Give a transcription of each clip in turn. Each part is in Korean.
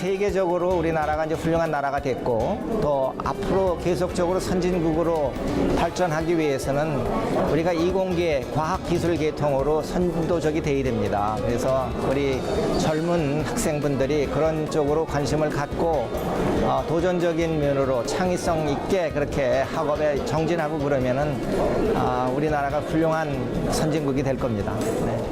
세계적으로 우리나라가 이제 훌륭한 나라가 됐고 또 앞으로 계속적으로 선진국으로 발전하기 위해서는 우리가 이공계 과학기술 계통으로 선도적이 돼야 됩니다. 그래서 우리 젊은 학생분들이 그런 쪽으로 관심을 갖고 도전적인 면으로 창의성 있게 그렇게 학업에 정진하고 그러면은 우리나라가 훌륭한 선진국이 될 겁니다. 네.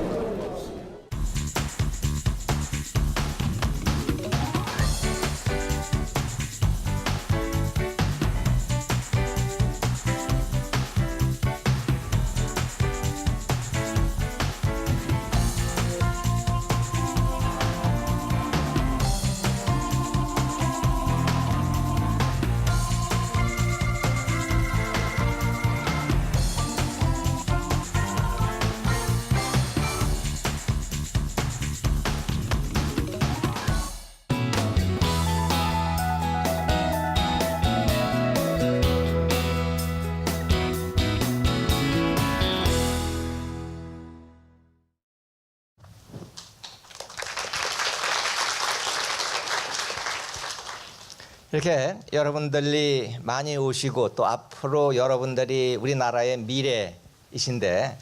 이렇게 여러분들이 많이 오시고 또 앞으로 여러분들이 우리나라의 미래이신데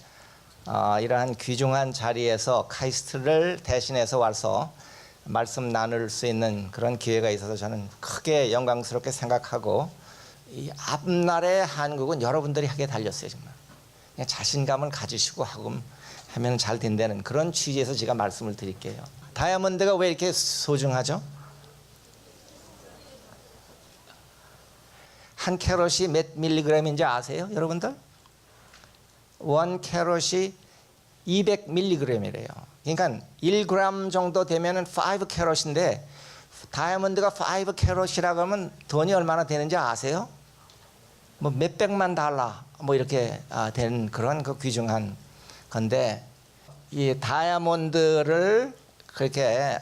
이러한 귀중한 자리에서 카이스트를 대신해서 와서 말씀 나눌 수 있는 그런 기회가 있어서 저는 크게 영광스럽게 생각하고 이 앞날의 한국은 여러분들이 하게 달렸어요. 정말 그냥 자신감을 가지시고 하면 잘 된다는 그런 취지에서 제가 말씀을 드릴게요. 다이아몬드가 왜 이렇게 소중하죠? 한 캐럿이 몇 밀리그램인지 아세요, 여러분들? 1 캐럿이 200밀리그램이래요. 그러니까 1g 정도 되면은 5 캐럿인데 다이아몬드가 5 캐럿이라고 하면 돈이 얼마나 되는지 아세요? 뭐 몇백만 달러 뭐 이렇게 되는 그런 그 귀중한 건데 이 다이아몬드를 그렇게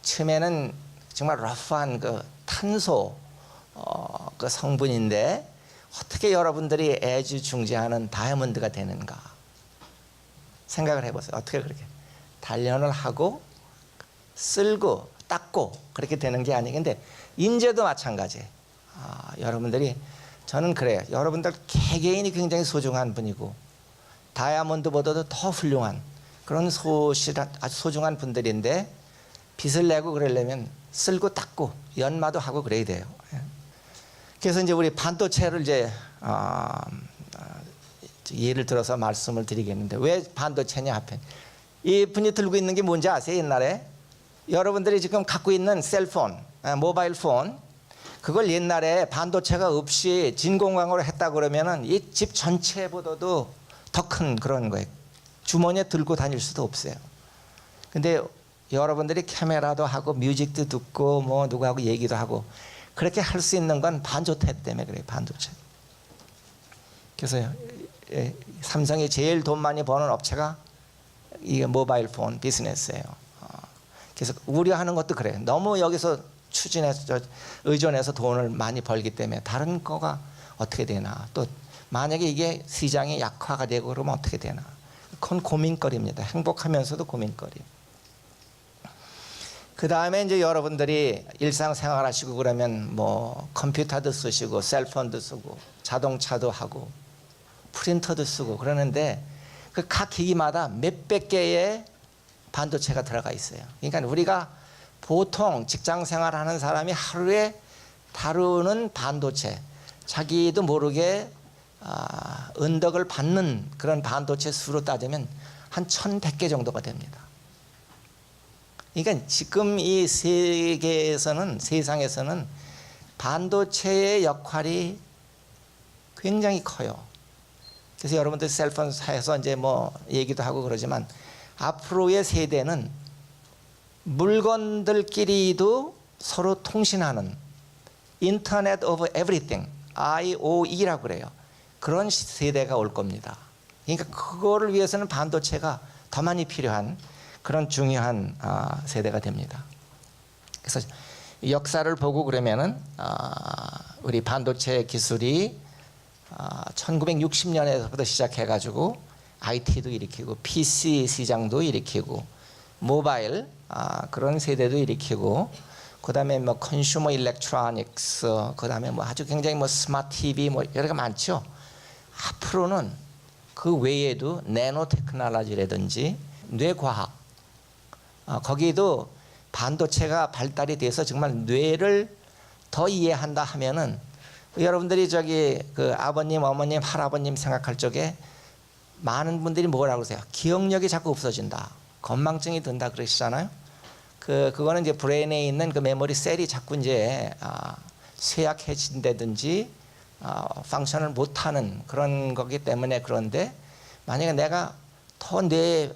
처음에는 정말 러프한 그 탄소 그 성분인데 어떻게 여러분들이 애지중지하는 다이아몬드가 되는가 생각을 해보세요. 어떻게 그렇게 단련을 하고 쓸고 닦고 그렇게 되는 게 아니근데 인재도 마찬가지. 여러분들이 저는 그래요. 여러분들 개개인이 굉장히 소중한 분이고 다이아몬드보다도 더 훌륭한 그런 아주 소중한 분들인데 빚을 내고 그러려면 쓸고 닦고 연마도 하고 그래야 돼요. 그래서 이제 우리 반도체를 이제 예를 들어서 말씀을 드리겠는데 왜 반도체냐 하필 이 분이 들고 있는 게 뭔지 아세요? 옛날에 여러분들이 지금 갖고 있는 셀폰, 모바일 폰 그걸 옛날에 반도체가 없이 진공광으로 했다 그러면은 이 집 전체보다도 더 큰 그런 거예요. 주머니에 들고 다닐 수도 없어요. 근데 여러분들이 카메라도 하고 뮤직도 듣고 뭐 누구하고 얘기도 하고 그렇게 할 수 있는 건 반도체 때문에 그래요. 반도체. 그래서 삼성이 제일 돈 많이 버는 업체가 이게 모바일 폰 비즈니스예요. 그래서 우려하는 것도 그래요. 너무 여기서 의존해서 돈을 많이 벌기 때문에 다른 거가 어떻게 되나. 또 만약에 이게 시장이 약화가 되고 그러면 어떻게 되나. 그건 고민거리입니다. 행복하면서도 고민거리. 그 다음에 이제 여러분들이 일상생활 하시고 그러면 뭐 컴퓨터도 쓰시고 셀폰도 쓰고 자동차도 하고 프린터도 쓰고 그러는데 그 각 기기마다 몇백 개의 반도체가 들어가 있어요. 그러니까 우리가 보통 직장생활 하는 사람이 하루에 다루는 반도체 자기도 모르게 은덕을 받는 그런 반도체 수로 따지면 한 1100개 정도가 됩니다. 그러니까 지금 이 세상에서는 반도체의 역할이 굉장히 커요. 그래서 여러분들 셀폰 사에서 이제 뭐 얘기도 하고 그러지만 앞으로의 세대는 물건들끼리도 서로 통신하는 인터넷 오브 에브리띵 IOE라고 그래요. 그런 세대가 올 겁니다. 그러니까 그거를 위해서는 반도체가 더 많이 필요한 그런 중요한 세대가 됩니다. 그래서 역사를 보고 그러면은 우리 반도체 기술이 1960년에서부터 시작해가지고 IT도 일으키고 PC 시장도 일으키고 모바일 그런 세대도 일으키고 그다음에 뭐 컨슈머 일렉트로닉스, 그다음에 뭐 아주 굉장히 뭐 스마트 TV 뭐 여러 개 많죠. 앞으로는 그 외에도 내노 테크놀로지라든지 뇌과학, 거기도 반도체가 발달이 돼서 정말 뇌를 더 이해한다 하면은 여러분들이 저기 그 아버님, 어머님, 할아버님 생각할 적에 많은 분들이 뭐라고 그러세요? 기억력이 자꾸 없어진다, 건망증이 든다 그러시잖아요. 그거는 이제 브레인에 있는 그 메모리 셀이 자꾸 이제 쇠약해진다든지 펑션을 못하는 그런 거기 때문에. 그런데 만약에 내가 더 뇌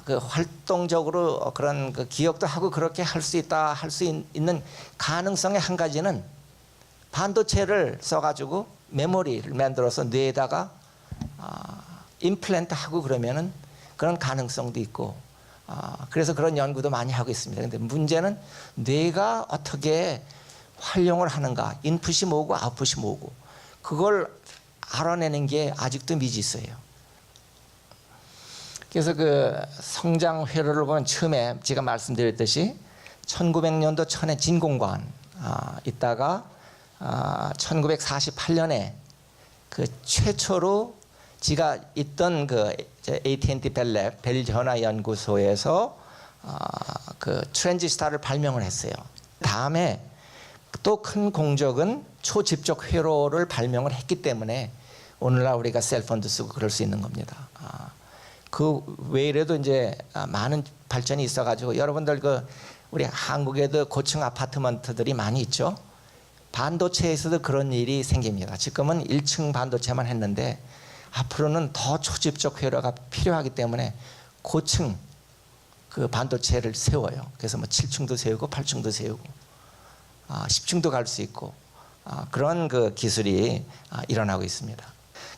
그 활동적으로 그런 그 기억도 하고 그렇게 할 수 있다, 할 수 있는 가능성의 한 가지는 반도체를 써가지고 메모리를 만들어서 뇌에다가 임플란트 하고 그러면은 그런 가능성도 있고, 그래서 그런 연구도 많이 하고 있습니다. 근데 문제는 뇌가 어떻게 활용을 하는가, 인풋이 뭐고 아웃풋이 뭐고, 그걸 알아내는 게 아직도 미지수예요. 그래서 그 성장 회로를 보면 처음에 제가 말씀드렸듯이 1900년도 천에 진공관 있다가 1948년에 그 최초로 지가 있던 그 AT&T 벨랩 벨 전화 연구소에서 그 트랜지스타를 발명을 했어요. 다음에 또 큰 공적은 초집적 회로를 발명을 했기 때문에 오늘날 우리가 셀폰도 쓰고 그럴 수 있는 겁니다. 그 외에도 이제 많은 발전이 있어가지고 여러분들 그 우리 한국에도 고층 아파트먼트들이 많이 있죠. 반도체에서도 그런 일이 생깁니다. 지금은 1층 반도체만 했는데 앞으로는 더 초집적 회로가 필요하기 때문에 고층 그 반도체를 세워요. 그래서 뭐 7층도 세우고 8층도 세우고 10층도 갈 수 있고 그런 그 기술이 일어나고 있습니다.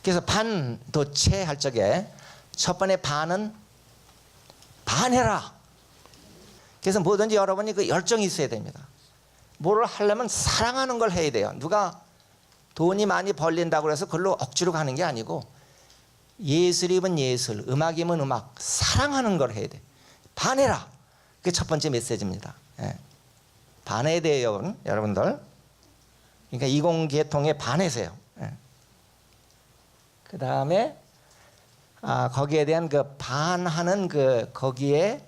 그래서 반도체 할 적에 첫 번째 반은 반해라. 그래서 뭐든지 여러분이 그 열정이 있어야 됩니다. 뭐를 하려면 사랑하는 걸 해야 돼요. 누가 돈이 많이 벌린다고 해서 그걸로 억지로 가는 게 아니고, 예술이면 예술, 음악이면 음악, 사랑하는 걸 해야 돼. 반해라. 그게 첫 번째 메시지입니다. 예. 반해야 돼요, 여러분들. 그러니까 이공계통에 반해세요. 예. 그 다음에 거기에 대한 그 반하는 그 거기에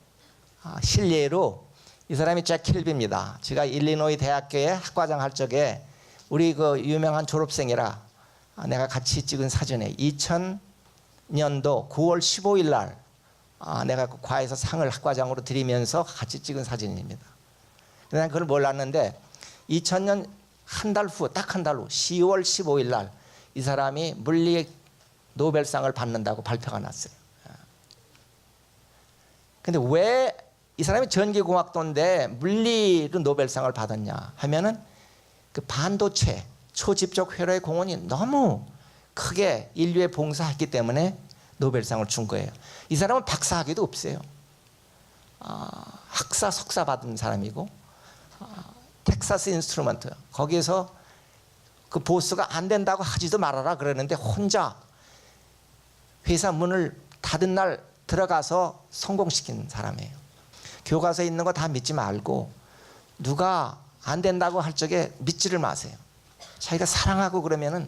실례로 이 사람이 잭 킬비입니다. 제가 일리노이 대학교에 학과장 할 적에 우리 그 유명한 졸업생이라 내가 같이 찍은 사진에 2000년도 9월 15일 날 내가 그 과에서 상을 학과장으로 드리면서 같이 찍은 사진입니다. 난 그걸 몰랐는데 2000년 한 달 후, 딱 한 달 후 10월 15일 날 이 사람이 물리 노벨상을 받는다고 발표가 났어요. 근데 왜 이 사람이 전기공학도인데 물리로 노벨상을 받았냐 하면은 그 반도체 초집적 회로의 공헌이 너무 크게 인류에 봉사했기 때문에 노벨상을 준 거예요. 이 사람은 박사학위도 없어요. 학사 석사 받은 사람이고 텍사스 인스트루먼트 거기에서 그 보스가 안 된다고 하지도 말아라 그러는데 혼자 회사 문을 닫은 날 들어가서 성공시킨 사람이에요. 교과서에 있는 거 다 믿지 말고 누가 안 된다고 할 적에 믿지를 마세요. 자기가 사랑하고 그러면은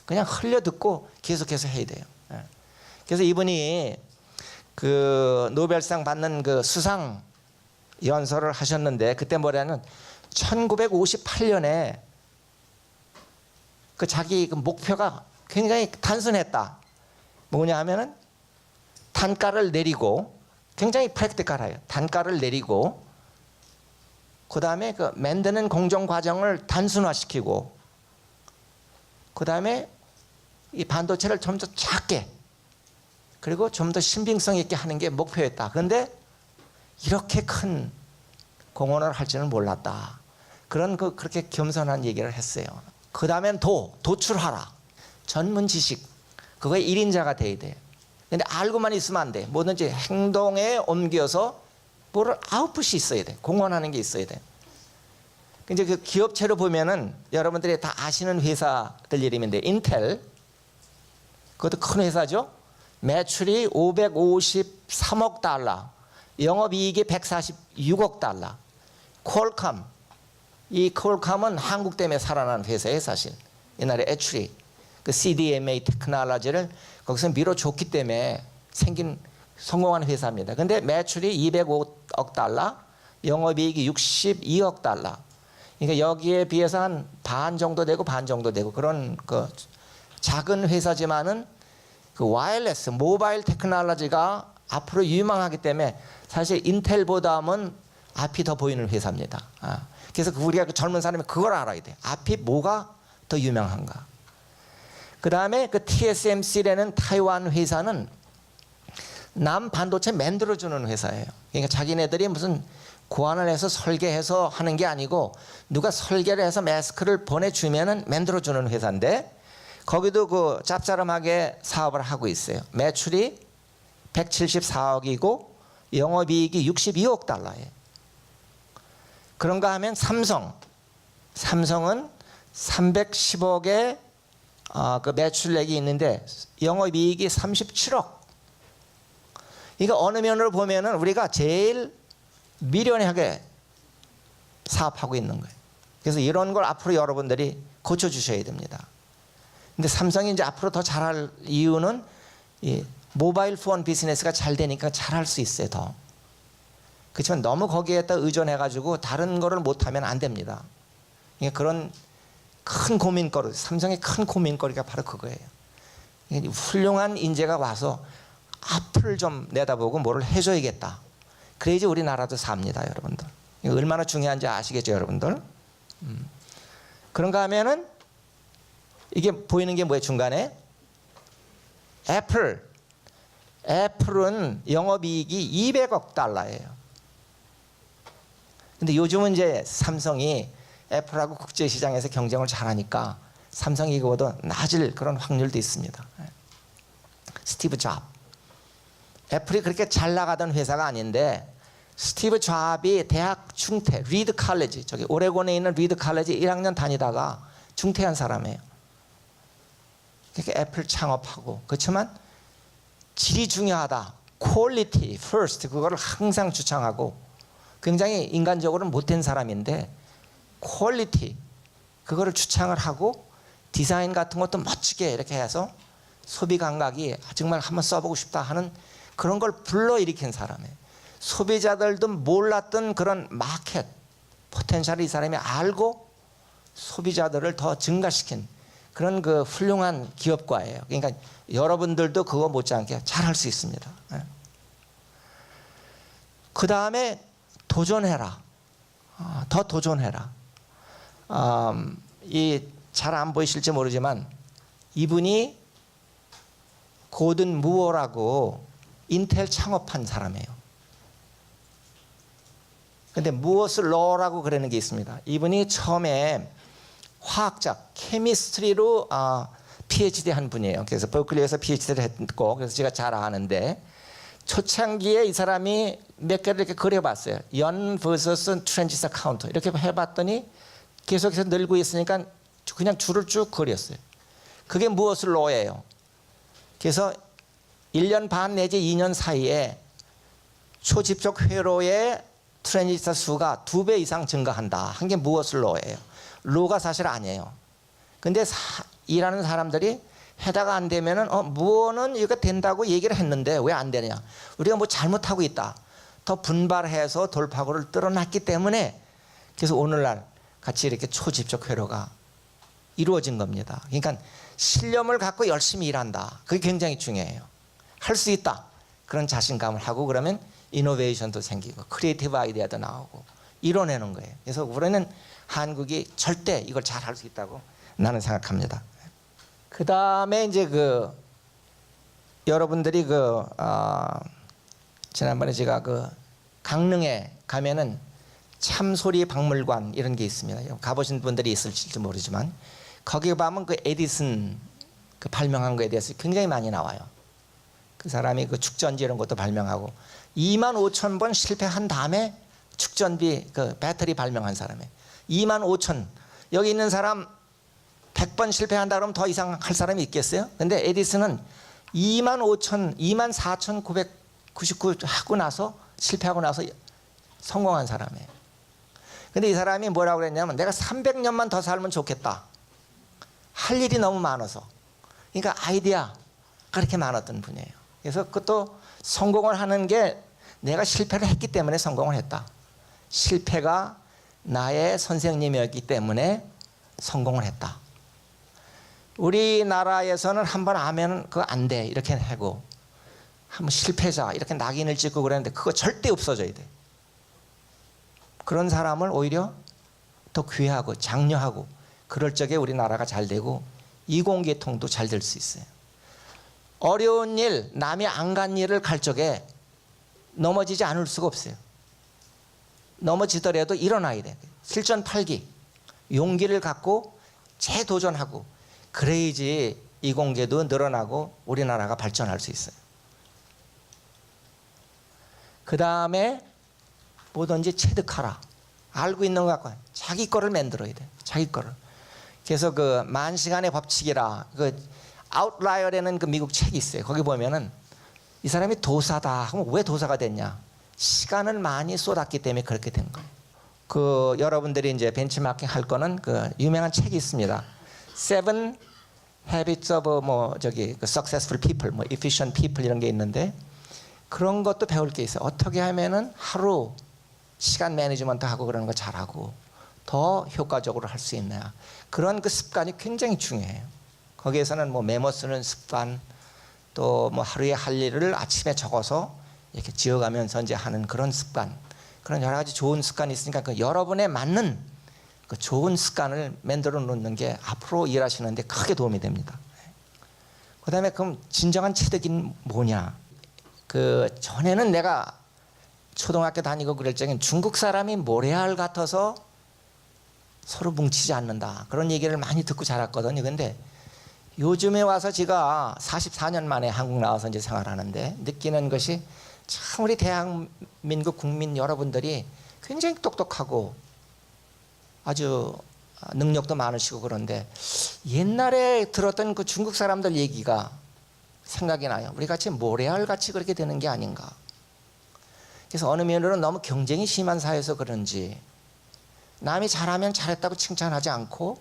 그냥 흘려 듣고 계속해서 해야 돼요. 그래서 이분이 그 노벨상 받는 그 수상 연설을 하셨는데 그때 뭐냐면 1958년에 그 자기 그 목표가 굉장히 단순했다. 뭐냐 하면은 단가를 내리고, 굉장히 프랙티컬해요. 단가를 내리고 그 다음에 그 만드는 공정 과정을 단순화시키고 그 다음에 이 반도체를 좀 더 작게 그리고 좀 더 신빙성 있게 하는 게 목표였다. 그런데 이렇게 큰 공헌을 할지는 몰랐다. 그렇게 겸손한 얘기를 했어요. 그 다음엔 도출하라. 전문 지식. 그거에 1인자가 돼야 돼. 근데 알고만 있으면 안 돼. 뭐든지 행동에 옮겨서 뭐를 아웃풋이 있어야 돼. 공헌하는 게 있어야 돼. 이제 그 기업체로 보면은 여러분들이 다 아시는 회사들 이름인데 인텔, 그것도 큰 회사죠. 매출이 553억 달러, 영업이익이 146억 달러. 퀄컴. 이 퀄컴은 한국 때문에 살아난 회사예요, 사실. 옛날에 애츄리 그 CDMA 테크놀로지를 거기서 밀어줬기 때문에 생긴 성공한 회사입니다. 근데 매출이 205억 달러, 영업이익이 62억 달러. 그러니까 여기에 비해서 한 반 정도 되고 반 정도 되고 그런 그 작은 회사지만은 그 와이어리스 모바일 테크놀로지가 앞으로 유망하기 때문에 사실 인텔보다는 앞이 더 보이는 회사입니다. 그래서 우리가 그 젊은 사람이 그걸 알아야 돼. 앞이 뭐가 더 유명한가. 그 다음에 그 TSMC라는 타이완 회사는 남 반도체 만들어주는 회사예요. 그러니까 자기네들이 무슨 고안을 해서 설계해서 하는 게 아니고 누가 설계를 해서 마스크를 보내주면은 만들어주는 회사인데 거기도 그 짭짤하게 사업을 하고 있어요. 매출이 174억이고 영업이익이 62억 달러예요. 그런가 하면 삼성은 310억의 그 매출액이 있는데 영업이익이 37억. 그러니까 어느 면으로 보면은 우리가 제일 미련하게 사업하고 있는 거예요. 그래서 이런 걸 앞으로 여러분들이 고쳐주셔야 됩니다. 근데 삼성이 이제 앞으로 더 잘할 이유는 이 모바일 폰 비즈니스가 잘 되니까 잘할 수 있어요, 더. 그렇지만 너무 거기에다 의존해가지고 다른 거를 못하면 안 됩니다. 그러니까 그런 큰 고민거리, 삼성의 큰 고민거리가 바로 그거예요. 훌륭한 인재가 와서 앞을 좀 내다보고 뭐를 해줘야겠다. 그래야지 우리나라도 삽니다, 여러분들. 이거 얼마나 중요한지 아시겠죠, 여러분들? 그런가 하면은 이게 보이는 게 뭐예요, 중간에? 애플은 영업이익이 200억 달러예요. 근데 요즘은 이제 삼성이 애플하고 국제시장에서 경쟁을 잘하니까 삼성이 이거보다 낮을 그런 확률도 있습니다. 스티브 잡. 애플이 그렇게 잘 나가던 회사가 아닌데 스티브 잡이 대학 중퇴, 리드 칼리지, 저기 오레곤에 있는 리드 칼리지 1학년 다니다가 중퇴한 사람이에요. 그러니까 애플 창업하고. 그렇지만 질이 중요하다. 퀄리티 first 그거를 항상 주창하고 굉장히 인간적으로는 못된 사람인데 퀄리티 그거를 주창을 하고 디자인 같은 것도 멋지게 이렇게 해서 소비 감각이 정말 한번 써보고 싶다 하는 그런 걸 불러일으킨 사람이에요. 소비자들도 몰랐던 그런 마켓 포텐셜을 이 사람이 알고 소비자들을 더 증가시킨 그런 그 훌륭한 기업가예요. 그러니까 여러분들도 그거 못지않게 잘할 수 있습니다. 그 다음에 도전해라. 더 도전해라. 이 잘 안 보이실지 모르지만 이분이 고든 무어라고 인텔 창업한 사람이에요. 근데 무엇을 러라고 그러는 게 있습니다. 이분이 처음에 화학자, 케미스트리로 PhD 한 분이에요. 그래서 버클리에서 PhD를 했고, 그래서 제가 잘 아는데 초창기에 이 사람이 몇 개를 이렇게 그려봤어요. 연 vs 트랜지스터 카운터 이렇게 해봤더니 계속해서 늘고 있으니까 그냥 줄을 쭉 그렸어요. 그게 무엇을 러예요. 그래서 1년 반 내지 2년 사이에 초집적 회로의 트랜지스터 수가 2배 이상 증가한다. 한 게 무엇을 러예요. 로가 사실 아니에요. 근데 일하는 사람들이 해다가 안 되면은 무어는 이거 된다고 얘기를 했는데 왜 안 되냐. 우리가 뭐 잘못하고 있다. 더 분발해서 돌파구를 뚫어놨기 때문에 그래서 오늘날 같이 이렇게 초집적 회로가 이루어진 겁니다. 그러니까 신념을 갖고 열심히 일한다. 그게 굉장히 중요해요. 할 수 있다. 그런 자신감을 하고 그러면 이노베이션도 생기고 크리에이티브 아이디어도 나오고 이뤄내는 거예요. 그래서 우리는 한국이 절대 이걸 잘 할 수 있다고 나는 생각합니다. 그 다음에 이제 여러분들이 지난번에 제가 강릉에 가면은 참소리 박물관 이런 게 있습니다. 가보신 분들이 있을지도 모르지만 거기 가면 에디슨 발명한 거에 대해서 굉장히 많이 나와요. 그 사람이 축전지 이런 것도 발명하고 25,000번 실패한 다음에 축전비 배터리 발명한 사람이에요. 25,000 여기 있는 사람 100번 실패한다 그러면 더 이상 할 사람이 있겠어요? 근데 에디슨은 24,999 하고 나서 실패하고 나서 성공한 사람이에요. 근데 이 사람이 뭐라고 그랬냐면 내가 300년만 더 살면 좋겠다. 할 일이 너무 많아서. 그러니까 아이디어가 그렇게 많았던 분이에요. 그래서 그것도 성공을 하는 게 내가 실패를 했기 때문에 성공을 했다. 실패가 나의 선생님이었기 때문에 성공을 했다. 우리나라에서는 한번 하면 그거 안 돼 이렇게 하고 한번 실패자 이렇게 낙인을 찍고 그랬는데 그거 절대 없어져야 돼. 그런 사람을 오히려 더 귀하고 장려하고 그럴 적에 우리나라가 잘 되고 이공계통도 잘 될 수 있어요. 어려운 일, 남이 안 간 일을 갈 적에 넘어지지 않을 수가 없어요. 넘어지더라도 일어나야 돼. 실전팔기, 용기를 갖고 재도전하고 그래야지 이공계도 늘어나고 우리나라가 발전할 수 있어요. 그 다음에 뭐든지 체득하라. 알고 있는 것 갖고 자기 거를 만들어야 돼. 자기 거를. 그래서 그 만시간의 법칙이라 그 아웃라이어라는 그 미국 책이 있어요. 거기 보면은 이 사람이 도사다 하면 왜 도사가 됐냐? 시간을 많이 쏟았기 때문에 그렇게 된 거예요. 그 여러분들이 이제 벤치마킹 할 거는 그 유명한 책이 있습니다. Seven Habits of 그 Successful People, Efficient People 이런 게 있는데 그런 것도 배울 게 있어요. 어떻게 하면은 하루 시간 매니지먼트 하고 그러는 거 잘하고 더 효과적으로 할 수 있냐. 그런 그 습관이 굉장히 중요해요. 거기에서는 메모 쓰는 습관 또 하루에 할 일을 아침에 적어서 이렇게 지어가면서 이제 하는 그런 습관 그런 여러 가지 좋은 습관이 있으니까 그 여러분에 맞는 그 좋은 습관을 만들어 놓는 게 앞으로 일하시는데 크게 도움이 됩니다. 그 다음에 그럼 진정한 체득인 뭐냐. 그 전에는 내가 초등학교 다니고 그럴 적엔 중국 사람이 모래알 같아서 서로 뭉치지 않는다. 그런 얘기를 많이 듣고 자랐거든요. 근데 요즘에 와서 제가 44년 만에 한국 나와서 이제 생활하는데 느끼는 것이 참 우리 대한민국 국민 여러분들이 굉장히 똑똑하고 아주 능력도 많으시고 그런데 옛날에 들었던 그 중국 사람들 얘기가 생각이 나요. 우리 같이 모래알 같이 그렇게 되는 게 아닌가. 그래서 어느 면으로는 너무 경쟁이 심한 사회에서 그런지 남이 잘하면 잘했다고 칭찬하지 않고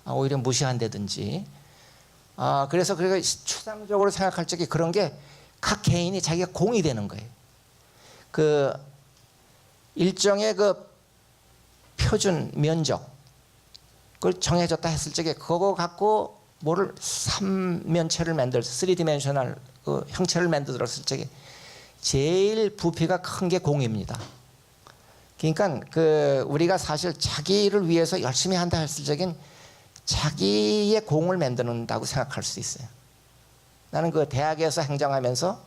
오히려 무시한다든지 그래서 추상적으로 생각할 적에 그런 게 각 개인이 자기가 공이 되는 거예요. 그 일정의 그 표준 면적 그걸 정해졌다 했을 적에 그거 갖고 뭐를 3면체를 만들어서 3디멘셔널 그 형체를 만들었을 적에 제일 부피가 큰 게 공입니다. 그러니까 그 우리가 사실 자기를 위해서 열심히 한다 했을 적엔 자기의 공을 만드는다고 생각할 수 있어요. 나는 그 대학에서 행정하면서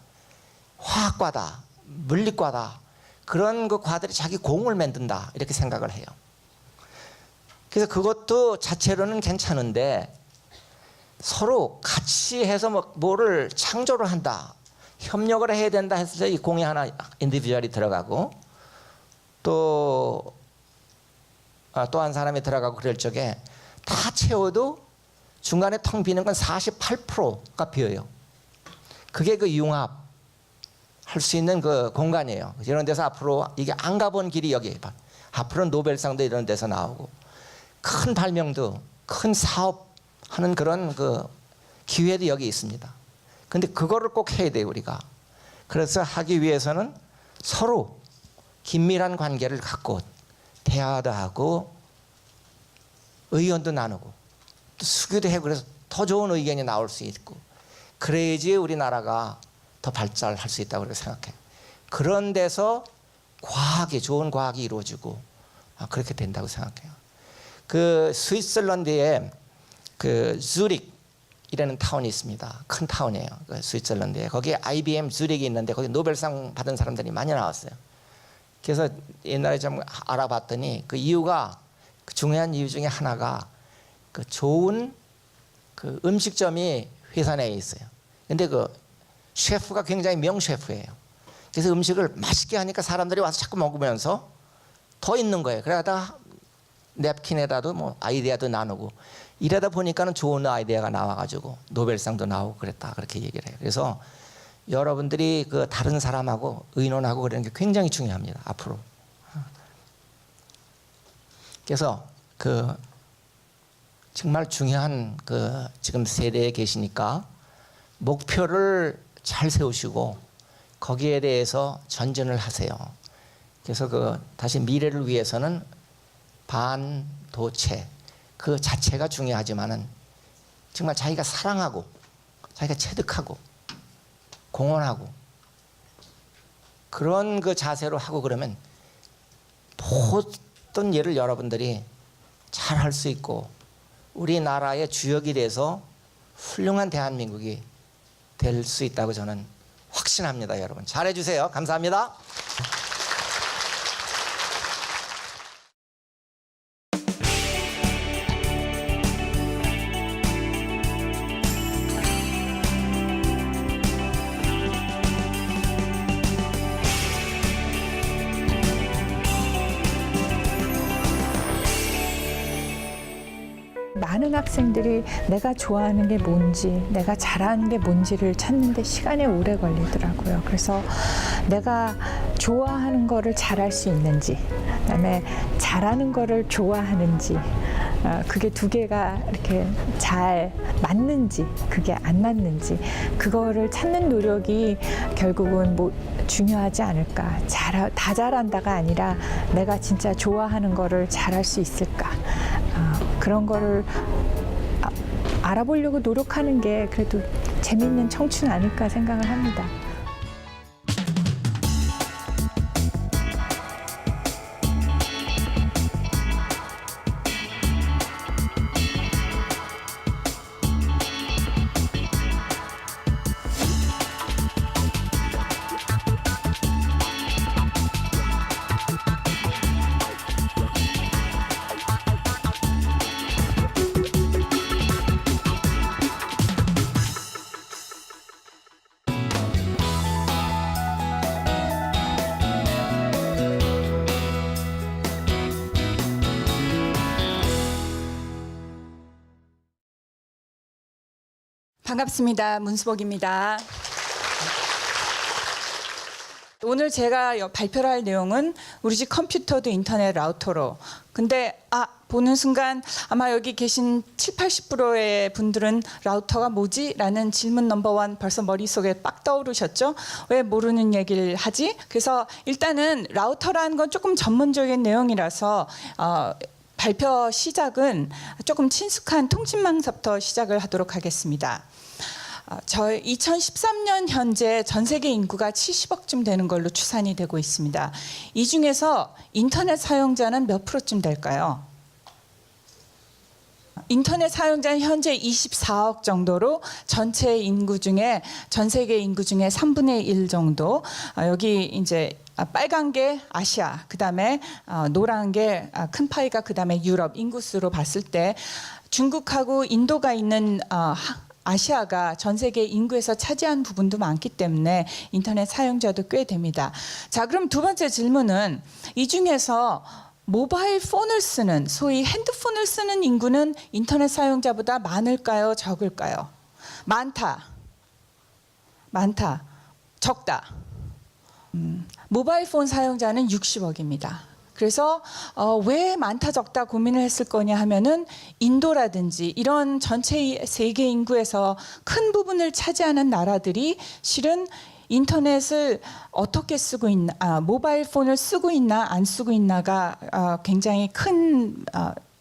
화학과다, 물리과다 그런 그 과들이 자기 공을 만든다 이렇게 생각을 해요. 그래서 그것도 자체로는 괜찮은데 서로 같이 해서 뭐를 창조를 한다, 협력을 해야 된다 했을 때 이 공이 하나 인디비주얼이 들어가고 또 한 사람이 들어가고 그럴 적에 다 채워도 중간에 텅 비는 건 48%가 비어요. 그게 그 융합 할 수 있는 그 공간이에요. 이런 데서 앞으로 이게 안 가본 길이 여기 앞으로 노벨상도 이런 데서 나오고 큰 발명도 큰 사업하는 그런 그 기회도 여기 있습니다. 근데 그거를 꼭 해야 돼요 우리가. 그래서 하기 위해서는 서로 긴밀한 관계를 갖고 대화도 하고 의견도 나누고 또 수교도 하고 그래서 더 좋은 의견이 나올 수 있고 그래야지 우리나라가 더 발전할 수 있다고 생각해요. 그런 데서 좋은 과학이 이루어지고 그렇게 된다고 생각해요. 그 스위스랜드에 그 주릭이라는 타운이 있습니다. 큰 타운이에요. 그 스위스랜드에 거기에 IBM 주릭이 있는데 거기 노벨상 받은 사람들이 많이 나왔어요. 그래서 옛날에 좀 알아봤더니 그 이유가 그 중요한 이유 중에 하나가 그 좋은 그 음식점이 회사 내에 있어요. 근데 그 셰프가 굉장히 명셰프예요. 그래서 음식을 맛있게 하니까 사람들이 와서 자꾸 먹으면서 더 있는 거예요. 그러다가 냅킨에다도 아이디어도 나누고 이러다 보니까는 좋은 아이디어가 나와가지고 노벨상도 나오고 그랬다 그렇게 얘기를 해요. 그래서 여러분들이 그 다른 사람하고 의논하고 그러는 게 굉장히 중요합니다. 앞으로. 그래서 그 정말 중요한 그 지금 세대에 계시니까 목표를 잘 세우시고 거기에 대해서 전진을 하세요. 그래서 그 다시 미래를 위해서는 반도체 그 자체가 중요하지만은 정말 자기가 사랑하고 자기가 체득하고 공헌하고 그런 그 자세로 하고 그러면 모든 일을 여러분들이 잘 할 수 있고 우리나라의 주역이 돼서 훌륭한 대한민국이 될 수 있다고 저는 확신합니다. 여러분 잘해 주세요. 감사합니다. 많은 학생들이 내가 좋아하는 게 뭔지, 내가 잘하는 게 뭔지를 찾는데 시간이 오래 걸리더라고요. 그래서 내가 좋아하는 거를 잘할 수 있는지, 그다음에 잘하는 거를 좋아하는지, 그게 두 개가 이렇게 잘 맞는지, 그게 안 맞는지, 그거를 찾는 노력이 결국은 뭐 중요하지 않을까. 다 잘한다가 아니라 내가 진짜 좋아하는 거를 잘할 수 있을까. 그런 거를 알아보려고 노력하는 게 그래도 재밌는 청춘 아닐까 생각을 합니다. 반갑습니다. 문수복입니다. 오늘 제가 발표를 할 내용은 우리 집 컴퓨터도 인터넷 라우터로. 근데 보는 순간 아마 여기 계신 70~80%의 분들은 라우터가 뭐지? 라는 질문 넘버원 벌써 머릿속에 빡 떠오르셨죠? 왜 모르는 얘기를 하지? 그래서 일단은 라우터라는 건 조금 전문적인 내용이라서 발표 시작은 조금 친숙한 통신망서부터 시작을 하도록 하겠습니다. 저희 2013년 현재 전 세계 인구가 70억쯤 되는 걸로 추산이 되고 있습니다. 이 중에서 인터넷 사용자는 몇 프로쯤 될까요? 인터넷 사용자는 현재 24억 정도로 전체 인구 중에 전 세계 인구 중에 3분의 1 정도. 여기 이제 빨간 게 아시아, 그다음에 노란 게 큰 파이가 그다음에 유럽 인구수로 봤을 때 중국하고 인도가 있는 아시아가 전 세계 인구에서 차지한 부분도 많기 때문에 인터넷 사용자도 꽤 됩니다. 자, 그럼 두 번째 질문은 이 중에서 모바일 폰을 쓰는 소위 핸드폰을 쓰는 인구는 인터넷 사용자보다 많을까요? 적을까요? 많다. 적다. 모바일 폰 사용자는 60억입니다. 그래서 왜 많다 적다 고민을 했을 거냐 하면은 인도라든지 이런 전체 세계 인구에서 큰 부분을 차지하는 나라들이 실은 인터넷을 어떻게 쓰고 있나, 모바일 폰을 쓰고 있나 안 쓰고 있나가 굉장히 큰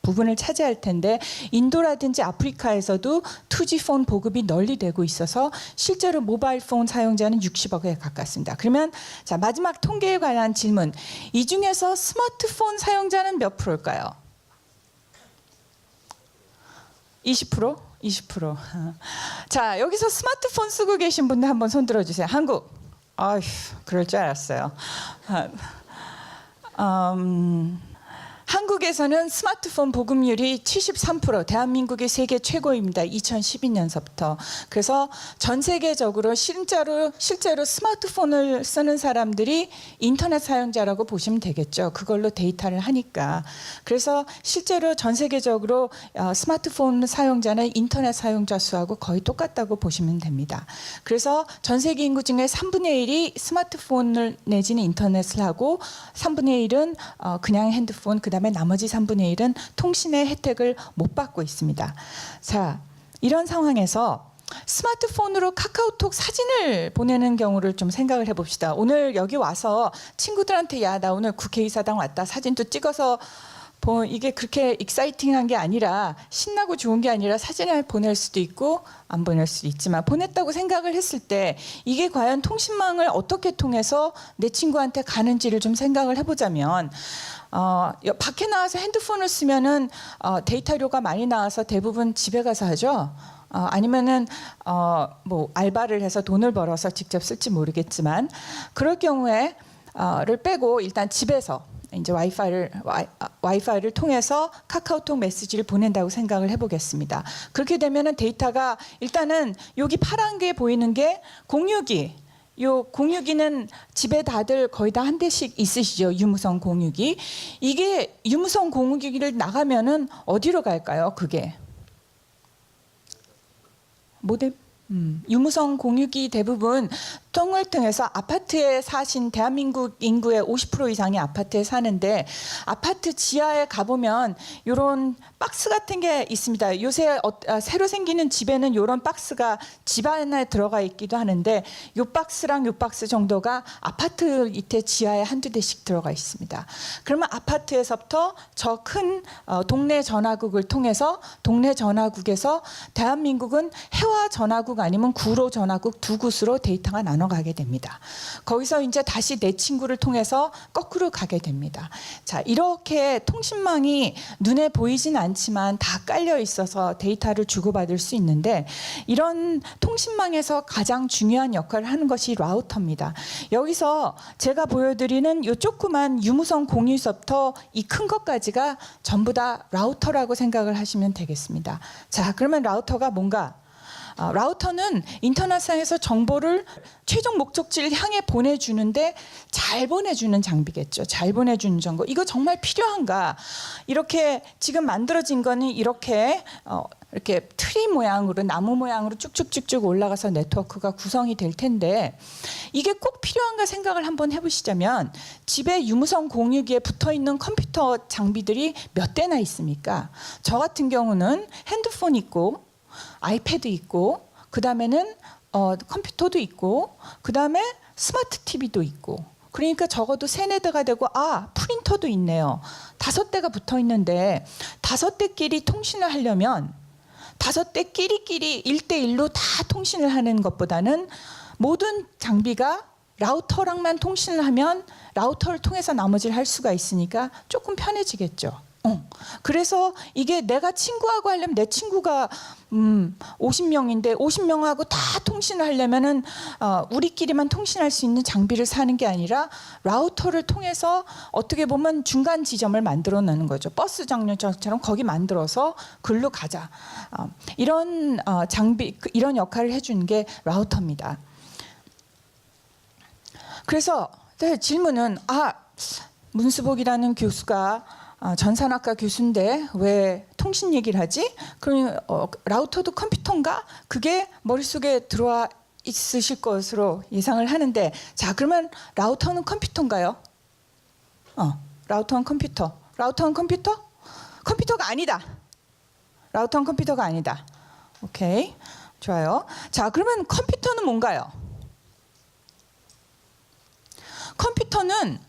부분을 차지할 텐데 인도라든지 아프리카에서도 2G 폰 보급이 널리 되고 있어서 실제로 모바일 폰 사용자는 60억에 가깝습니다. 그러면 자, 마지막 통계에 관한 질문. 이 중에서 스마트폰 사용자는 몇 프로일까요? 20%? 20%. 자, 여기서 스마트폰 쓰고 계신 분들 한번 손 들어주세요. 한국. 아휴, 그럴 줄 알았어요. 한국에서는 스마트폰 보급률이 73%, 대한민국이 세계 최고입니다. 2012년서부터. 그래서 전 세계적으로 실제로 스마트폰을 쓰는 사람들이 인터넷 사용자라고 보시면 되겠죠. 그걸로 데이터를 하니까. 그래서 실제로 전 세계적으로 스마트폰 사용자는 인터넷 사용자 수하고 거의 똑같다고 보시면 됩니다. 그래서 전 세계 인구 중에 3분의 1이 스마트폰을 내지는 인터넷을 하고 3분의 1은 그냥 핸드폰, 그다음에 나머지 3분의 1은 통신의 혜택을 못 받고 있습니다. 자, 이런 상황에서 스마트폰으로 카카오톡 사진을 보내는 경우를 좀 생각을 해봅시다. 오늘 여기 와서 친구들한테 야, 나 오늘 국회의사당 왔다 사진도 찍어서 이게 그렇게 익사이팅한 게 아니라 신나고 좋은 게 아니라 사진을 보낼 수도 있고 안 보낼 수도 있지만 보냈다고 생각을 했을 때 이게 과연 통신망을 어떻게 통해서 내 친구한테 가는지를 좀 생각을 해보자면 밖에 나와서 핸드폰을 쓰면은 데이터료가 많이 나와서 대부분 집에 가서 하죠. 아니면은 뭐 알바를 해서 돈을 벌어서 직접 쓸지 모르겠지만 그럴 경우에를 빼고 일단 집에서 이제 와이파이를 통해서 카카오톡 메시지를 보낸다고 생각을 해보겠습니다. 그렇게 되면은 데이터가 일단은 여기 파란 게 보이는 게 공유기. 요 공유기는 집에 다들 거의 다 한 대씩 있으시죠. 유무선 공유기. 이게 유무선 공유기를 나가면은 어디로 갈까요? 그게 모뎀. 유무선 공유기 대부분 통을 통해서 아파트에 사신 대한민국 인구의 50% 이상이 아파트에 사는데 아파트 지하에 가보면 이런 박스 같은 게 있습니다. 요새 새로 생기는 집에는 이런 박스가 집 안에 들어가 있기도 하는데 이 박스랑 이 박스 정도가 아파트 밑에 지하에 한두 대씩 들어가 있습니다. 그러면 아파트에서부터 저 큰 동네 전화국을 통해서 동네 전화국에서 대한민국은 해와 전화국 아니면 구로 전화국 두 곳으로 데이터가 나눠가게 됩니다. 거기서 이제 다시 내 친구를 통해서 거꾸로 가게 됩니다. 자, 이렇게 통신망이 눈에 보이진 않지만 다 깔려 있어서 데이터를 주고받을 수 있는데 이런 통신망에서 가장 중요한 역할을 하는 것이 라우터입니다. 여기서 제가 보여드리는 이 조그만 유무선 공유서부터 이 큰 것까지가 전부 다 라우터라고 생각을 하시면 되겠습니다. 자, 그러면 라우터가 뭔가? 라우터는 인터넷상에서 정보를 최종 목적지를 향해 보내주는데 잘 보내주는 장비겠죠. 잘 보내주는 정보. 이거 정말 필요한가? 이렇게 지금 만들어진 거는 이렇게 트리 모양으로 나무 모양으로 쭉쭉쭉쭉 올라가서 네트워크가 구성이 될 텐데 이게 꼭 필요한가 생각을 한번 해보시자면 집에 유무선 공유기에 붙어있는 컴퓨터 장비들이 몇 대나 있습니까? 저 같은 경우는 핸드폰 있고 아이패드 있고 그 다음에는 컴퓨터도 있고 그 다음에 스마트 TV도 있고 그러니까 적어도 3-4대가 되고 프린터도 있네요. 5대가 붙어 있는데 5대끼리 통신을 하려면 5대 끼리끼리 1대1로 다 통신을 하는 것보다는 모든 장비가 라우터랑만 통신을 하면 라우터를 통해서 나머지를 할 수가 있으니까 조금 편해지겠죠. 그래서 이게 내가 친구하고 하려면 내 친구가 50명인데 50명하고 다 통신을 하려면은 우리끼리만 통신할 수 있는 장비를 사는 게 아니라 라우터를 통해서 어떻게 보면 중간 지점을 만들어 놓는 거죠. 버스 정류장처럼 거기 만들어서 글로 가자. 이런 장비, 이런 역할을 해주는 게 라우터입니다. 그래서 질문은 문수복이라는 교수가 전산학과 교수인데 왜 통신 얘기를 하지? 그럼 라우터도 컴퓨터인가? 그게 머릿속에 들어와 있으실 것으로 예상을 하는데 자, 그러면 라우터는 컴퓨터인가요? 라우터는 컴퓨터. 라우터는 컴퓨터? 컴퓨터가 아니다. 라우터는 컴퓨터가 아니다. 오케이. 좋아요. 자, 그러면 컴퓨터는 뭔가요? 컴퓨터는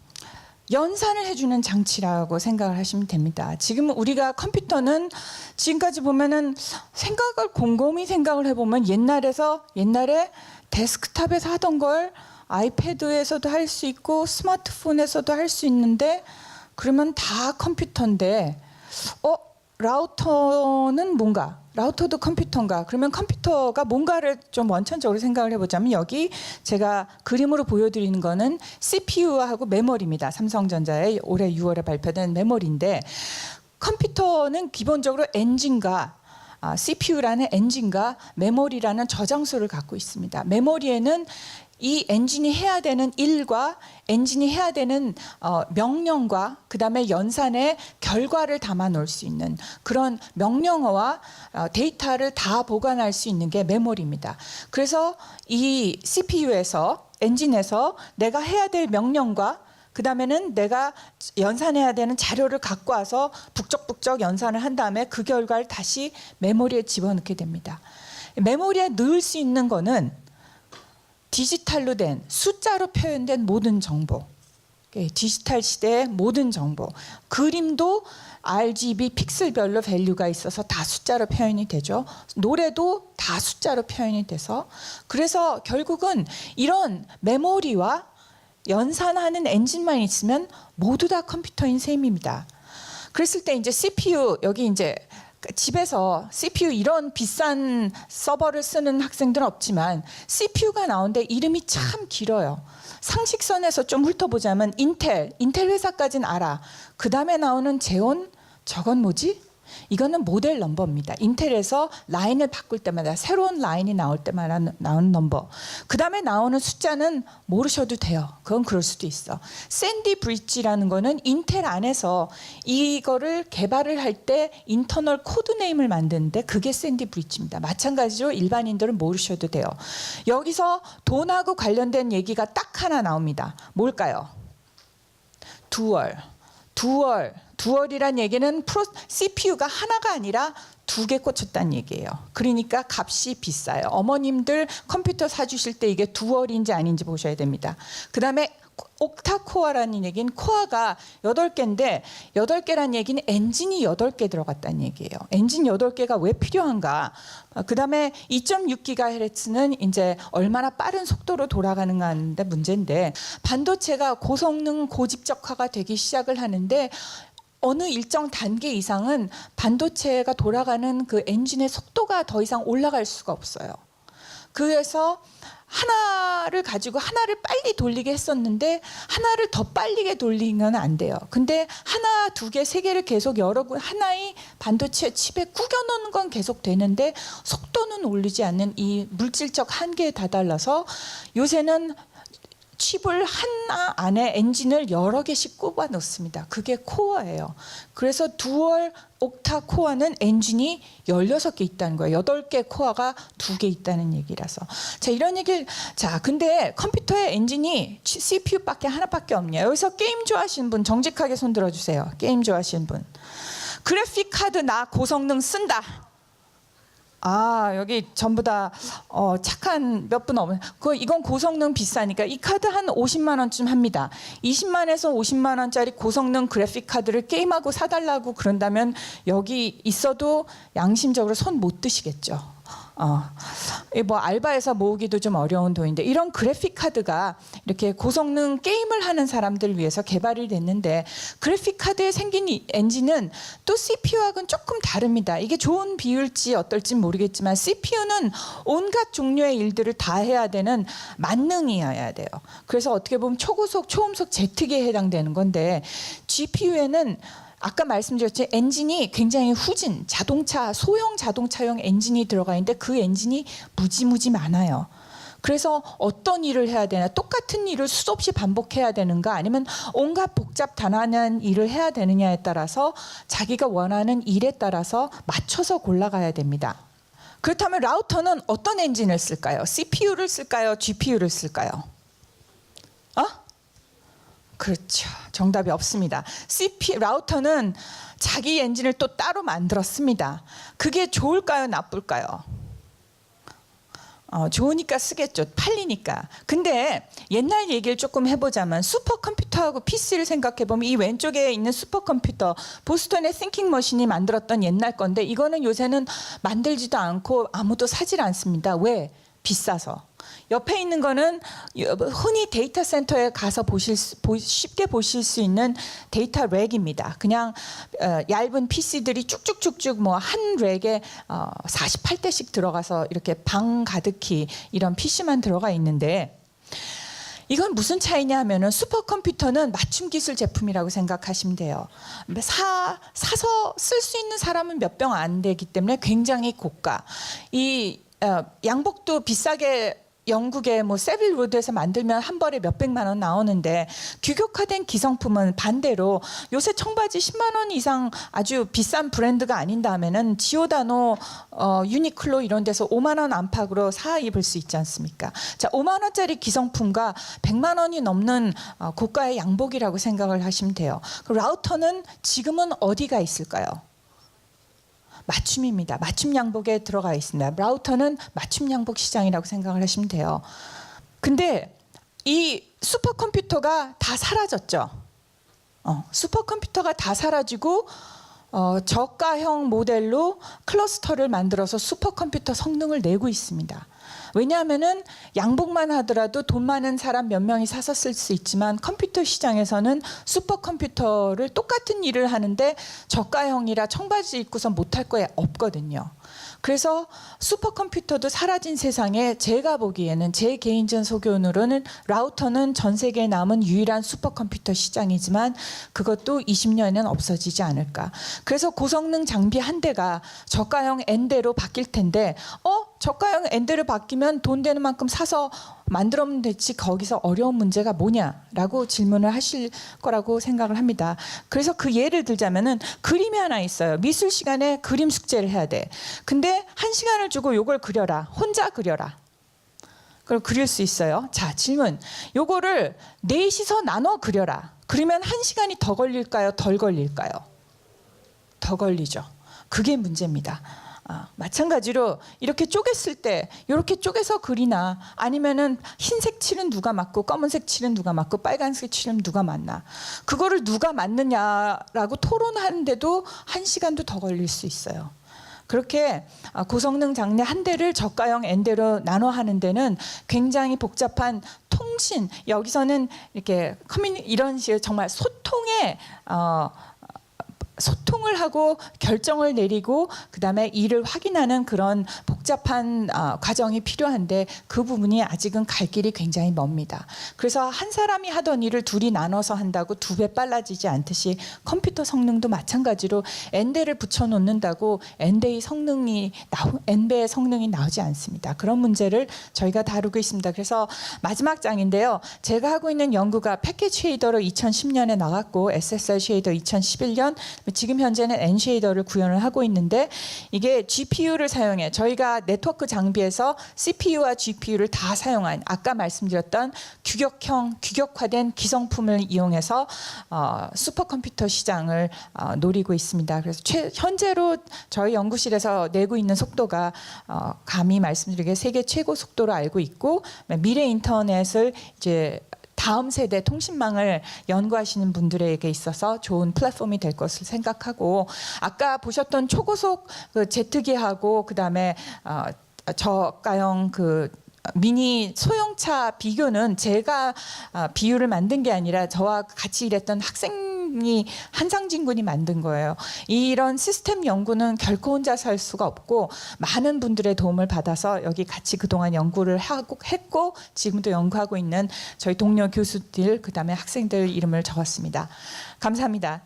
연산을 해주는 장치라고 생각을 하시면 됩니다. 지금 우리가 컴퓨터는 지금까지 보면은 생각을 곰곰이 생각을 해보면 옛날에 데스크탑에서 하던 걸 아이패드에서도 할 수 있고 스마트폰에서도 할 수 있는데 그러면 다 컴퓨터인데 라우터는 뭔가? 라우터도 컴퓨터인가? 그러면 컴퓨터가 뭔가를 좀 원천적으로 생각을 해보자면 여기 제가 그림으로 보여드리는 거는 CPU하고 메모리입니다. 삼성전자의 올해 6월에 발표된 메모리인데 컴퓨터는 기본적으로 엔진과 CPU라는 엔진과 메모리라는 저장소를 갖고 있습니다. 메모리에는 이 엔진이 해야 되는 일과 엔진이 해야 되는 명령과 그 다음에 연산의 결과를 담아 놓을 수 있는 그런 명령어와 데이터를 다 보관할 수 있는 게 메모리입니다. 그래서 이 CPU에서 엔진에서 내가 해야 될 명령과 그 다음에는 내가 연산해야 되는 자료를 갖고 와서 북적북적 연산을 한 다음에 그 결과를 다시 메모리에 집어넣게 됩니다. 메모리에 넣을 수 있는 거는 디지털로 된 숫자로 표현된 모든 정보, 디지털 시대의 모든 정보, 그림도 RGB 픽셀별로 밸류가 있어서 다 숫자로 표현이 되죠. 노래도 다 숫자로 표현이 돼서, 그래서 결국은 이런 메모리와 연산하는 엔진만 있으면 모두 다 컴퓨터인 셈입니다. 그랬을 때 이제 CPU, 여기 이제 집에서 CPU 이런 비싼 서버를 쓰는 학생들은 없지만 CPU가 나오는데 이름이 참 길어요. 상식선에서 좀 훑어보자면 인텔 회사까지는 알아. 그 다음에 나오는 제온, 저건 뭐지? 이거는 모델 넘버입니다. 인텔에서 라인을 바꿀 때마다 새로운 라인이 나올 때마다 나오는 넘버. 그 다음에 나오는 숫자는 모르셔도 돼요. 그건 그럴 수도 있어. 샌디 브릿지라는 거는 인텔 안에서 이거를 개발을 할 때 인터널 코드 네임을 만드는데 그게 샌디 브릿지입니다. 마찬가지로 일반인들은 모르셔도 돼요. 여기서 돈하고 관련된 얘기가 딱 하나 나옵니다. 뭘까요? 듀얼이란 얘기는 CPU가 하나가 아니라 2개 꽂혔다는 얘기예요. 그러니까 값이 비싸요. 어머님들 컴퓨터 사주실 때 이게 듀얼인지 아닌지 보셔야 됩니다. 그 다음에 옥타코어라는 얘기는 코어가 8개인데 8개란 얘기는 엔진이 8개 들어갔다는 얘기예요. 엔진 8개가 왜 필요한가? 그 다음에 2.6GHz는 이제 얼마나 빠른 속도로 돌아가는가 하는데 문제인데, 반도체가 고성능 고집적화가 되기 시작을 하는데 어느 일정 단계 이상은 반도체가 돌아가는 그 엔진의 속도가 더 이상 올라갈 수가 없어요. 그래서 하나를 가지고 하나를 빨리 돌리게 했었는데 하나를 더 빨리 돌리면 안 돼요. 근데 하나, 2개, 3개를 계속 여러 하나의 반도체 칩에 구겨 놓는 건 계속 되는데 속도는 오르지 않는 이 물질적 한계에 다달라서 요새는 칩을 하나 안에 엔진을 여러 개씩 꼽아 넣습니다. 그게 코어예요. 그래서 듀얼 옥타 코어는 엔진이 16개 있다는 거예요. 8개 코어가 2개 있다는 얘기라서. 자, 이런 얘기를, 자, 근데 컴퓨터의 엔진이 CPU밖에 하나밖에 없냐. 여기서 게임 좋아하시는 분 정직하게 손 들어주세요. 게임 좋아하시는 분. 그래픽 카드 나 고성능 쓴다. 아, 여기 전부 다 착한 몇 분 없는. 이건 고성능 비싸니까 이 카드 한 50만 원쯤 합니다. 20만에서 50만 원짜리 고성능 그래픽 카드를 게임하고 사달라고 그런다면 여기 있어도 양심적으로 손 못 드시겠죠. 뭐 알바에서 모으기도 좀 어려운 돈인데, 이런 그래픽 카드가 이렇게 고성능 게임을 하는 사람들을 위해서 개발이 됐는데, 그래픽 카드에 생긴 이 엔진은 또 CPU하고는 조금 다릅니다. 이게 좋은 비율지 어떨지 모르겠지만 CPU는 온갖 종류의 일들을 다 해야 되는 만능이어야 돼요. 그래서 어떻게 보면 초고속, 초음속 제트기에 해당되는 건데, GPU에는 아까 말씀드렸죠. 엔진이 굉장히 후진, 자동차, 소형 자동차용 엔진이 들어가 있는데 그 엔진이 무지무지 많아요. 그래서 어떤 일을 해야 되나, 똑같은 일을 수없이 반복해야 되는가, 아니면 온갖 복잡 단안한 일을 해야 되느냐에 따라서 자기가 원하는 일에 따라서 맞춰서 골라가야 됩니다. 그렇다면 라우터는 어떤 엔진을 쓸까요? CPU를 쓸까요? GPU를 쓸까요? 그렇죠. 정답이 없습니다. 라우터는 자기 엔진을 또 따로 만들었습니다. 그게 좋을까요? 나쁠까요? 좋으니까 쓰겠죠. 팔리니까. 근데 옛날 얘기를 조금 해보자면 슈퍼컴퓨터하고 PC를 생각해보면 이 왼쪽에 있는 슈퍼컴퓨터, 보스턴의 싱킹머신이 만들었던 옛날 건데 이거는 요새는 만들지도 않고 아무도 사질 않습니다. 왜? 비싸서. 옆에 있는 거는 흔히 데이터 센터에 가서 쉽게 보실 수 있는 데이터 렉입니다. 그냥 얇은 PC들이 쭉쭉쭉쭉 뭐 한 렉에 48대씩 들어가서 이렇게 방 가득히 이런 PC만 들어가 있는데, 이건 무슨 차이냐 하면은 슈퍼컴퓨터는 맞춤 기술 제품이라고 생각하시면 돼요. 사서 쓸 수 있는 사람은 몇 병 안 되기 때문에 굉장히 고가. 이 양복도 비싸게 영국의 뭐 세빌 로드에서 만들면 한 벌에 몇백만 원 나오는데 규격화된 기성품은 반대로 요새 청바지 10만 원 이상 아주 비싼 브랜드가 아닌 다음에는 지오다노, 유니클로 이런 데서 5만 원 안팎으로 사 입을 수 있지 않습니까? 자, 5만 원짜리 기성품과 100만 원이 넘는 고가의 양복이라고 생각을 하시면 돼요. 그 라우터는 지금은 어디가 있을까요? 맞춤입니다. 맞춤 양복에 들어가 있습니다. 라우터는 맞춤 양복 시장이라고 생각을 하시면 돼요. 근데 이 슈퍼컴퓨터가 다 사라졌죠. 슈퍼컴퓨터가 다 사라지고 저가형 모델로 클러스터를 만들어서 슈퍼컴퓨터 성능을 내고 있습니다. 왜냐하면은 양복만 하더라도 돈 많은 사람 몇 명이 사서 쓸 수 있지만 컴퓨터 시장에서는 슈퍼컴퓨터를 똑같은 일을 하는데 저가형이라 청바지 입고서 못할 거에 없거든요. 그래서 슈퍼컴퓨터도 사라진 세상에 제가 보기에는 제 개인전 소견으로는 라우터는 전 세계에 남은 유일한 슈퍼컴퓨터 시장이지만 그것도 20년에는 없어지지 않을까. 그래서 고성능 장비 한 대가 저가형 N대로 바뀔 텐데 저가형 N대로 바뀌면 돈 되는 만큼 사서 만들면 됐지 거기서 어려운 문제가 뭐냐라고 질문을 하실 거라고 생각을 합니다. 그래서 그 예를 들자면은 그림이 하나 있어요. 미술 시간에 그림 숙제를 해야 돼. 근데 1시간을 주고 요걸 그려라. 혼자 그려라. 그럼 그릴 수 있어요. 자, 질문. 요거를 넷이서 나눠 그려라. 그러면 1시간이 더 걸릴까요? 덜 걸릴까요? 더 걸리죠. 그게 문제입니다. 마찬가지로 이렇게 쪼갰을 때 이렇게 쪼개서 그리나 아니면은 흰색 칠은 누가 맞고 검은색 칠은 누가 맞고 빨간색 칠은 누가 맞나 그거를 누가 맞느냐라고 토론하는데도 1시간도 더 걸릴 수 있어요. 그렇게 고성능 장래 한 대를 저가형 N대로 나눠 하는 데는 굉장히 복잡한 통신 여기서는 이렇게 이런 식의 정말 소통을 하고 결정을 내리고 그다음에 일을 확인하는 그런 복잡한 과정이 필요한데 그 부분이 아직은 갈 길이 굉장히 멉니다. 그래서 한 사람이 하던 일을 둘이 나눠서 한다고 2배 빨라지지 않듯이 컴퓨터 성능도 마찬가지로 N대를 붙여놓는다고 N배의 성능이 나오지 않습니다. 그런 문제를 저희가 다루고 있습니다. 그래서 마지막 장인데요. 제가 하고 있는 연구가 패키지 쉐이더로 2010년에 나왔고 SSR 쉐이더 2011년 지금 현재는 N 쉐이더를 구현을 하고 있는데 이게 GPU를 사용해 저희가 네트워크 장비에서 CPU와 GPU를 다 사용한 아까 말씀드렸던 규격화된 기성품을 이용해서 슈퍼컴퓨터 시장을 노리고 있습니다. 그래서 현재로 저희 연구실에서 내고 있는 속도가 감히 말씀드리기에 세계 최고 속도로 알고 있고 미래 인터넷을 이제 다음 세대 통신망을 연구하시는 분들에게 있어서 좋은 플랫폼이 될 것을 생각하고 아까 보셨던 초고속 그 제트기하고 그다음에 저가형 그 미니 소형차 비교는 제가 비유를 만든 게 아니라 저와 같이 일했던 학생이 한상진 군이 만든 거예요. 이런 시스템 연구는 결코 혼자 살 수가 없고 많은 분들의 도움을 받아서 여기 같이 그동안 연구를 했고 지금도 연구하고 있는 저희 동료 교수들 그다음에 학생들 이름을 적었습니다. 감사합니다.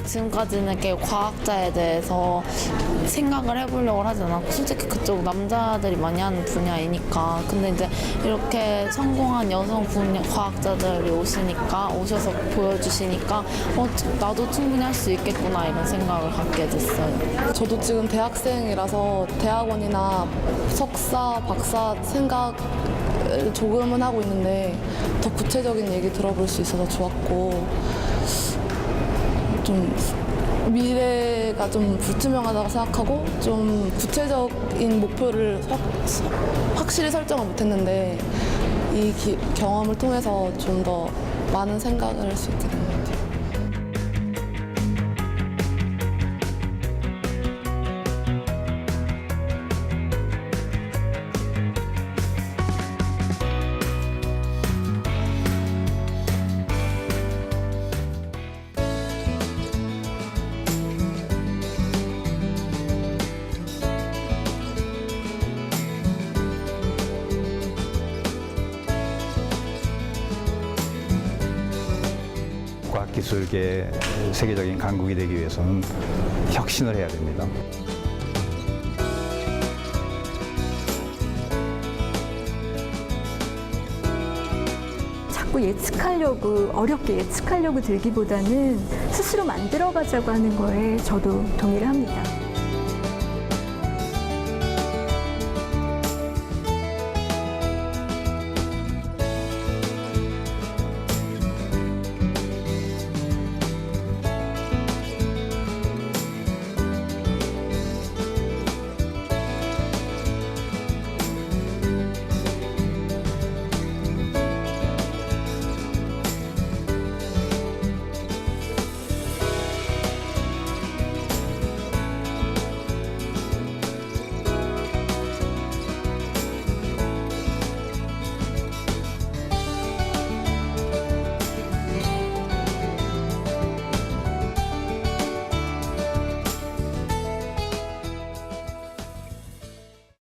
지금까지는 이렇게 과학자에 대해서 생각을 해보려고 하지 않았고 솔직히 그쪽 남자들이 많이 하는 분야이니까 근데 이제 이렇게 성공한 여성 과학자들이 오셔서 보여주시니까 나도 충분히 할 수 있겠구나 이런 생각을 갖게 됐어요. 저도 지금 대학생이라서 대학원이나 석사, 박사 생각을 조금은 하고 있는데 더 구체적인 얘기 들어볼 수 있어서 좋았고 좀 미래가 좀 불투명하다고 생각하고 좀 구체적인 목표를 확실히 설정을 못했는데 이 경험을 통해서 좀 더 많은 생각을 할 수 있게 된 것 같아요. 미술계 세계적인 강국이 되기 위해서는 혁신을 해야 됩니다. 자꾸 예측하려고, 어렵게 예측하려고 들기보다는 스스로 만들어가자고 하는 거에 저도 동의를 합니다.